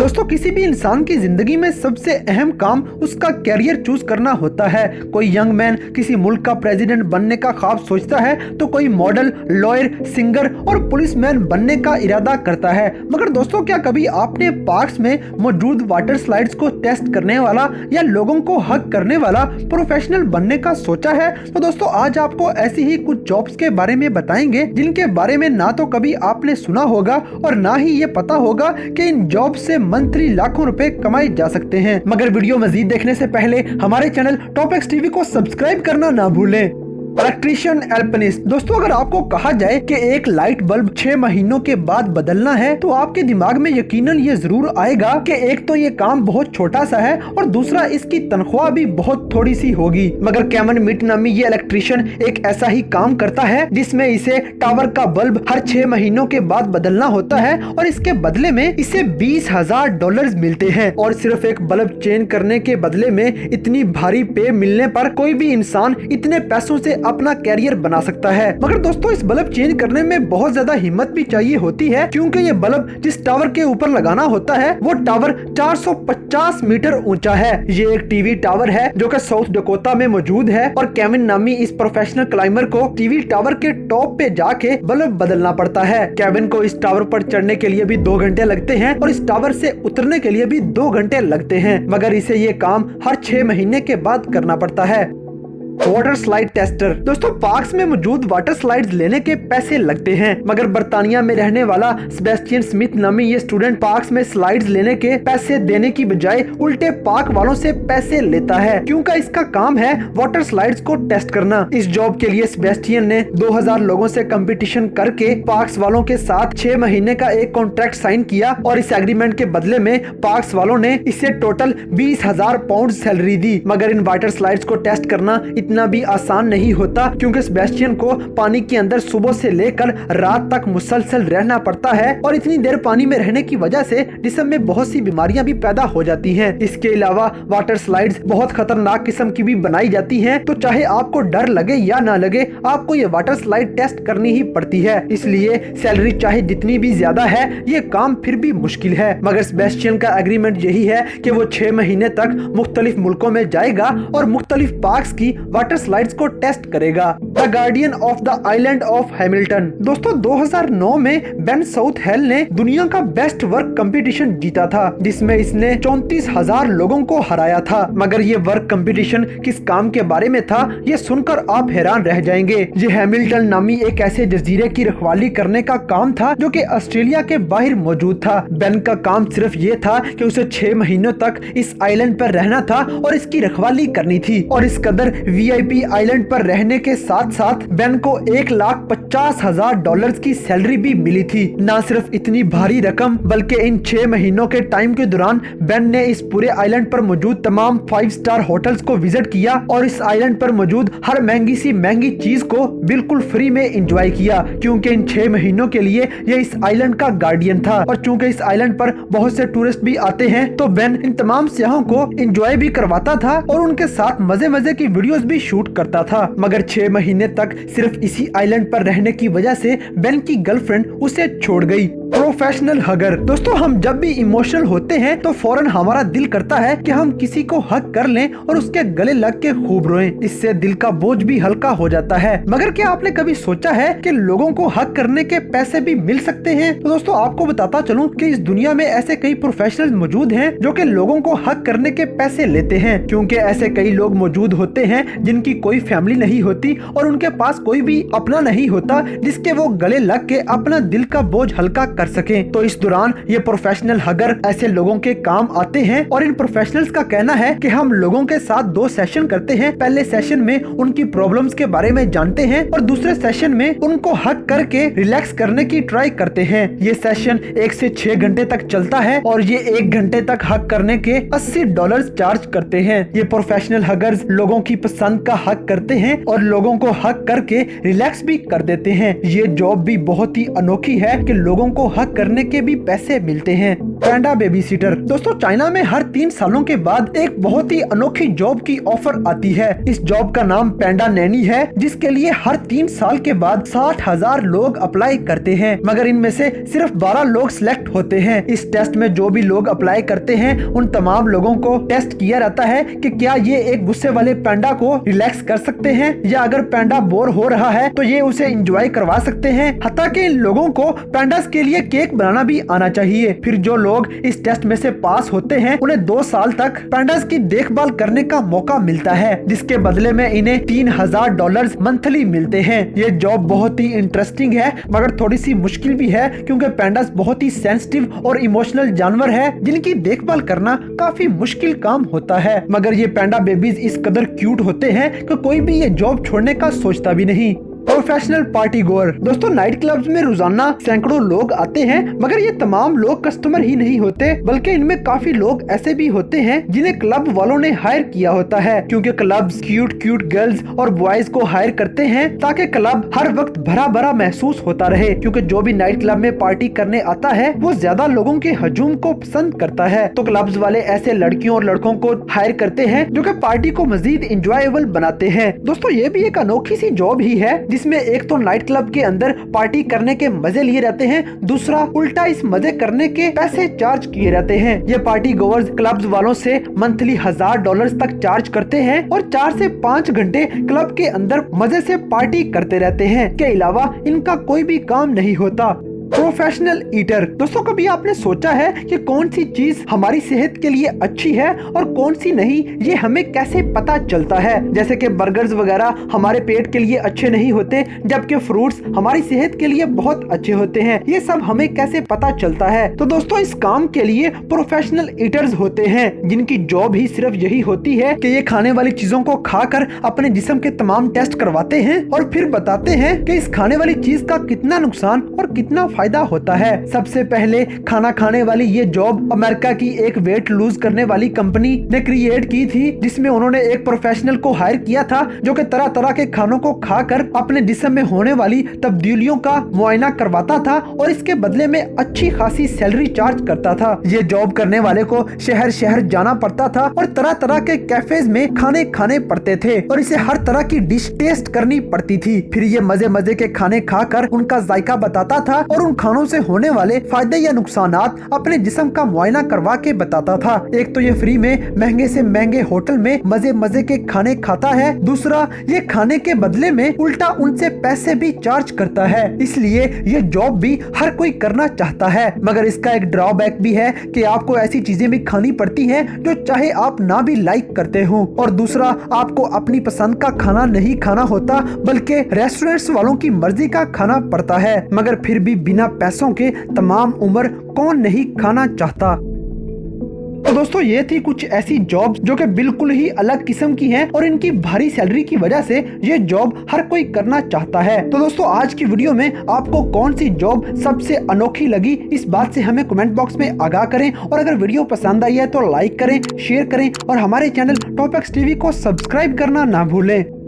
दोस्तों किसी भी इंसान की जिंदगी में सबसे अहम काम उसका कैरियर चूज करना होता है। कोई यंग मैन किसी मुल्क का प्रेसिडेंट बनने का ख्वाब सोचता है तो कोई मॉडल, लॉयर, सिंगर और पुलिसमैन बनने का इरादा करता है। मगर दोस्तों क्या कभी आपने पार्क्स में मौजूद वाटर स्लाइड्स को टेस्ट करने वाला या लोगों को हक करने वाला प्रोफेशनल बनने का सोचा है? तो दोस्तों आज आपको ऐसी ही कुछ जॉब्स के बारे में बताएंगे जिनके बारे में ना तो कभी आपने सुना होगा और ना ही ये पता होगा कि इन जॉब से मंथली लाखों रुपए कमाए जा सकते हैं। मगर वीडियो मजीद देखने से पहले हमारे चैनल टॉप एक्स टीवी को सब्सक्राइब करना ना भूलें। इलेक्ट्रीशियन एल्पिनिस्ट। दोस्तों अगर आपको कहा जाए कि एक लाइट बल्ब 6 महीनों के बाद बदलना है तो आपके दिमाग में यकीनन ये जरूर आएगा कि एक तो ये काम बहुत छोटा सा है और दूसरा इसकी तनख्वाह भी बहुत थोड़ी सी होगी। मगर केविन मिट नामी ये इलेक्ट्रीशियन एक ऐसा ही काम करता है जिसमें इसे टावर का बल्ब हर 6 महीनों के बाद बदलना होता है और इसके बदले में इसे $20,000 मिलते हैं। और सिर्फ एक बल्ब चेंज करने के बदले में इतनी भारी पे मिलने पर कोई भी इंसान इतने पैसों से अपना कैरियर बना सकता है। मगर दोस्तों इस बल्ब चेंज करने में बहुत ज्यादा हिम्मत भी चाहिए होती है, क्योंकि ये बल्ब जिस टावर के ऊपर लगाना होता है वो टावर 450 मीटर ऊंचा है। ये एक टीवी टावर है जो कि साउथ डकोटा में मौजूद है और केविन नामी इस प्रोफेशनल क्लाइंबर को टीवी टावर के टॉप पे जाके बल्ब बदलना पड़ता है। केविन को इस टावर पर चढ़ने के लिए भी 2 घंटे लगते हैं और इस टावर से उतरने के लिए भी 2 घंटे लगते हैं। मगर इसे ये काम हर 6 महीने के बाद करना पड़ता है। Water slide tester. दोस्तों पार्क्स में मौजूद वाटर स्लाइड्स लेने के पैसे लगते हैं, मगर बर्तानिया में रहने वाला सेबेस्टियन स्मिथ नामी ये स्टूडेंट पार्क्स में स्लाइड्स लेने के पैसे देने की बजाय उल्टे पार्क वालों से पैसे लेता है, क्योंकि इसका काम है वाटर स्लाइड्स को टेस्ट करना। इस जॉब के लिए सेबेस्टियन ने 2000 लोगों से कंपटीशन करके पार्क्स वालों के साथ 6 महीने का एक कॉन्ट्रैक्ट साइन किया और इस एग्रीमेंट के बदले में पार्क्स वालों ने इसे टोटल 20,000 पाउंड सैलरी दी। मगर इन वाटर स्लाइड्स को टेस्ट करना इतना भी आसान नहीं होता, क्योंकि सेबेस्टियन को पानी के अंदर सुबह से लेकर रात तक मुसलसल रहना पड़ता है और इतनी देर पानी में रहने की वजह से जिस्म में बहुत सी बीमारियां भी पैदा हो जाती हैं। इसके अलावा वाटर स्लाइड्स बहुत खतरनाक किस्म की भी बनाई जाती हैं, तो चाहे आपको डर लगे या ना लगे आपको ये वाटर स्लाइड टेस्ट करनी ही पड़ती है। इसलिए सैलरी चाहे जितनी भी ज्यादा है ये काम फिर भी मुश्किल है। मगर सेबेस्टियन का एग्रीमेंट यही है कि वो 6 महीने तक मुख्तलिफ मुल्कों में जाएगा और मुख्तलिफ पार्क्स की वाटर स्लाइड्स को टेस्ट करेगा। The guardian of the island of Hamilton. दोस्तों 2009 में बेन साउथहेल ने दुनिया का बेस्ट वर्क कंपटीशन जीता था, जिसमें इसने 34,000 लोगों को हराया था। मगर ये वर्क कंपटीशन किस काम के बारे में था ये सुनकर आप हैरान रह जाएंगे। ये हैमिल्टन नामी एक ऐसे जजीरे की रखवाली करने का काम था जो कि ऑस्ट्रेलिया के बाहर मौजूद था। बेन का काम सिर्फ ये था कि उसे 6 महीनों तक इस आइलैंड पर रहना था और इसकी रखवाली करनी थी। और इस कदर VIP आइलैंड पर रहने के साथ साथ बेन को $1,50,000 की सैलरी भी मिली थी। ना सिर्फ इतनी भारी रकम बल्कि इन 6 महीनों के टाइम के दौरान बेन ने इस पूरे आइलैंड पर मौजूद तमाम 5 स्टार होटल्स को विजिट किया और इस आइलैंड पर मौजूद हर महंगी सी महंगी चीज को बिल्कुल फ्री में एंजॉय किया, क्योंकि इन 6 महीनों के लिए ये इस आइलैंड का गार्डियन था। और चूंकि इस आइलैंड पर बहुत से टूरिस्ट भी आते हैं तो बेन इन तमाम सियाहों को एंजॉय भी करवाता था और उनके साथ मजे मजे की वीडियोस भी शूट करता था। मगर 6 महीने तक सिर्फ इसी आइलैंड पर रहने की वजह से बेन की गर्लफ्रेंड उसे छोड़ गई। प्रोफेशनल हगर। दोस्तों हम जब भी इमोशनल होते हैं तो फौरन हमारा दिल करता है कि हम किसी को हक कर लें और उसके गले लग के खूब रोएं। इससे दिल का बोझ भी हल्का हो जाता है। मगर क्या आपने कभी सोचा है कि लोगों को हक करने के पैसे भी मिल सकते हैं? तो दोस्तों आपको बताता चलूं कि इस दुनिया में ऐसे कई प्रोफेशनल मौजूद हैं जो कि लोगों को हक करने के पैसे लेते हैं, क्योंकि ऐसे कई लोग मौजूद होते हैं जिनकी कोई फैमिली नहीं होती और उनके पास कोई भी अपना नहीं होता जिसके वो गले लग के अपना दिल का बोझ हल्का कर सके। तो इस दौरान ये प्रोफेशनल हगर ऐसे लोगों के काम आते हैं और इन प्रोफेशनल्स का कहना है कि हम लोगों के साथ 2 सेशन करते हैं। पहले सेशन में उनकी प्रॉब्लम्स के बारे में जानते हैं और दूसरे सेशन में उनको हक करके रिलैक्स करने की ट्राई करते हैं। ये सेशन 1 से 6 घंटे तक चलता है और ये 1 घंटे तक हक करने के $80 चार्ज करते हैं। ये प्रोफेशनल हगर्स लोगों की पसंद फन का हक करते हैं और लोगों को हक करके रिलैक्स भी कर देते हैं। ये जॉब भी बहुत ही अनोखी है कि लोगों को हक करने के भी पैसे मिलते हैं। पैंडा बेबी सीटर। दोस्तों चाइना में हर 3 सालों के बाद एक बहुत ही अनोखी जॉब की ऑफर आती है। इस जॉब का नाम पैंडा नैनी है, जिसके लिए हर 3 साल के बाद 60,000 लोग अप्लाई करते हैं, मगर इनमें से सिर्फ 12 लोग सिलेक्ट होते हैं। इस टेस्ट में जो भी लोग अप्लाई करते हैं उन तमाम लोगों को टेस्ट किया जाता है कि क्या ये एक गुस्से वाले पैंडा को रिलैक्स कर सकते हैं, या अगर पैंडा बोर हो रहा है तो ये उसे एंजॉय करवा सकते हैं। हत्ता के इन लोगों को पैंडास के लिए केक बनाना भी आना चाहिए। फिर जो लोग इस टेस्ट में से पास होते हैं उन्हें 2 साल तक पैंडास की देखभाल करने का मौका मिलता है, जिसके बदले में इन्हें $3,000 मंथली मिलते हैं। ये जॉब बहुत ही इंटरेस्टिंग है, मगर थोड़ी सी मुश्किल भी है, क्योंकि पैंडास बहुत ही सेंसिटिव और इमोशनल जानवर है जिनकी देखभाल करना काफी मुश्किल काम होता है। मगर ये पैंडा बेबीज इस कदर क्यूट होते हैं कि कोई भी ये जॉब छोड़ने का सोचता भी नहीं। Professional party गोअर। दोस्तों नाइट क्लब्स में रोजाना सैकड़ों लोग आते हैं, मगर ये तमाम लोग कस्टमर ही नहीं होते, बल्कि इनमें काफी लोग ऐसे भी होते हैं जिन्हें क्लब वालों ने हायर किया होता है, क्योंकि क्लब्स क्यूट गर्ल्स और बॉयज को हायर करते हैं ताकि क्लब हर वक्त भरा भरा महसूस होता रहे, क्योंकि जो भी नाइट क्लब में पार्टी करने आता है वो ज्यादा लोगों के हजूम को पसंद करता है। तो क्लब्स वाले ऐसे लड़कियों और लड़कों को हायर करते हैं जो कि पार्टी को मजीद इंजॉयबल बनाते हैं। दोस्तों ये भी एक अनोखी सी जॉब ही है, जिसमें एक तो नाइट क्लब के अंदर पार्टी करने के मजे लिए रहते हैं, दूसरा उल्टा इस मजे करने के पैसे चार्ज किए जाते हैं। ये पार्टी गोवर्स क्लब्स वालों से मंथली $1,000 तक चार्ज करते हैं और 4 से 5 घंटे क्लब के अंदर मजे से पार्टी करते रहते हैं। के अलावा इनका कोई भी काम नहीं होता। Professional eater. दोस्तों कभी आपने सोचा है कि कौन सी चीज हमारी सेहत के लिए अच्छी है और कौन सी नहीं, ये हमें कैसे पता चलता है? जैसे कि बर्गर्स वगैरह हमारे पेट के लिए अच्छे नहीं होते, जबकि फ्रूट्स हमारी सेहत के लिए बहुत अच्छे होते हैं। ये सब हमें कैसे पता चलता है? तो दोस्तों इस काम के लिए प्रोफेशनल ईटर्स होते हैं, जिनकी जॉब ही सिर्फ यही होती है कि ये खाने वाली चीजों को खाकर अपने जिस्म के तमाम टेस्ट करवाते हैं और फिर बताते हैं कि इस खाने वाली चीज का कितना नुकसान और कितना फायदा होता है। सबसे पहले खाना खाने वाली ये जॉब अमेरिका की एक वेट लूज करने वाली कंपनी ने क्रिएट की थी, जिसमें उन्होंने एक प्रोफेशनल को हायर किया था जो कि तरह तरह के खानों को खाकर अपने जिस्म में होने वाली तब्दीलियों का मुआयना करवाता था और इसके बदले में अच्छी खासी सैलरी चार्ज करता था। ये जॉब करने वाले को शहर शहर जाना पड़ता था और तरह तरह के कैफेज में खाने खाने पड़ते थे और इसे हर तरह की डिश टेस्ट करनी पड़ती थी। फिर ये मजे मजे के खाने खाकर उनका जायका बताता था और उन खानों से होने वाले फायदे या नुकसानात अपने जिस्म का मुआयना करवा के बताता था। एक तो ये फ्री में महंगे से महंगे होटल में मजे मजे के खाने खाता है, दूसरा ये खाने के बदले में उल्टा उनसे पैसे भी चार्ज करता है। इसलिए ये जॉब भी हर कोई करना चाहता है, मगर इसका एक ड्रॉबैक भी है कि आपको ऐसी चीजें भी खानी पड़ती हैं जो चाहे आप ना भी लाइक करते हो, और दूसरा आपको अपनी पसंद का खाना नहीं खाना होता, बल्कि रेस्टोरेंट्स वालों की मर्जी का खाना पड़ता है। मगर फिर भी बिना पैसों के तमाम उम्र कौन नहीं खाना चाहता। तो दोस्तों ये थी कुछ ऐसी जॉब्स जो कि बिल्कुल ही अलग किस्म की हैं और इनकी भारी सैलरी की वजह से ये जॉब हर कोई करना चाहता है। तो दोस्तों आज की वीडियो में आपको कौन सी जॉब सबसे अनोखी लगी, इस बात से हमें कमेंट बॉक्स में आगाह करें, और अगर वीडियो पसंद आई है तो लाइक करें, शेयर करें और हमारे चैनल टॉप एक्स टीवी को सब्सक्राइब करना ना भूलें।